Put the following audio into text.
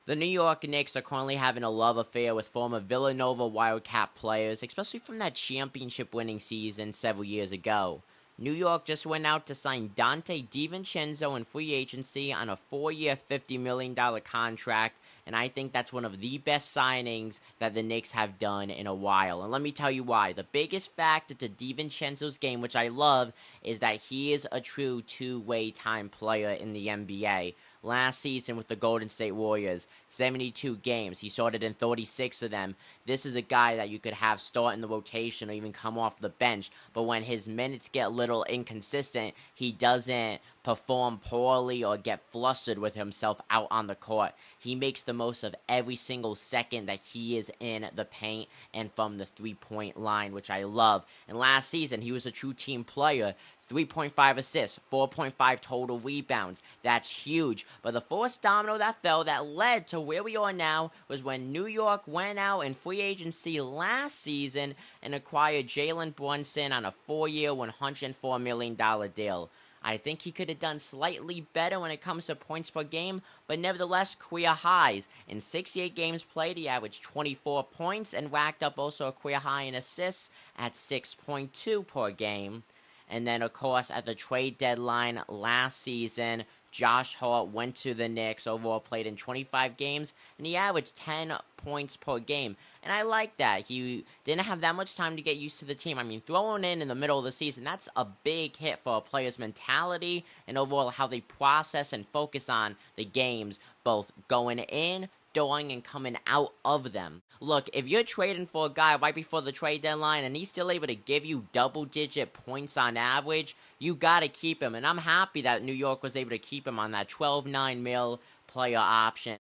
The New York Knicks are currently having a love affair with former Villanova Wildcat players, especially from that championship winning season several years ago. New York just went out to sign Dante DiVincenzo in free agency on a 4-year, $50 million contract, and I think that's one of the best signings that the Knicks have done in a while. And let me tell you why. The biggest factor to DiVincenzo's game, which I love, is that he is a true two-way time player in the NBA. Last season with the Golden State Warriors, 72 games. He started in 36 of them. This is a guy that you could have start in the rotation or even come off the bench. But when his minutes get a little inconsistent, he doesn't perform poorly or get flustered with himself out on the court. He makes the most of every single second that he is in the paint and from the three-point line, which I love. And last season, he was a true team player. 3.5 assists, 4.5 total rebounds. That's huge. But the first domino that fell that led to where we are now was when New York went out in free agency last season and acquired Jalen Brunson on a 4-year, $104 million deal. I think he could have done slightly better when it comes to points per game, but nevertheless, career highs. In 68 games played, he averaged 24 points and racked up also a career high in assists at 6.2 per game. And then, of course, at the trade deadline last season, Josh Hart went to the Knicks, overall played in 25 games, and he averaged 10 points per game. And I like that. He didn't have that much time to get used to the team. I mean, throwing in the middle of the season, that's a big hit for a player's mentality and overall how they process and focus on the games, both going in, during, and coming out of them. Look, if you're trading for a guy right before the trade deadline and he's still able to give you double-digit points on average, you gotta keep him. And I'm happy that New York was able to keep him on that $12.9 mil player option.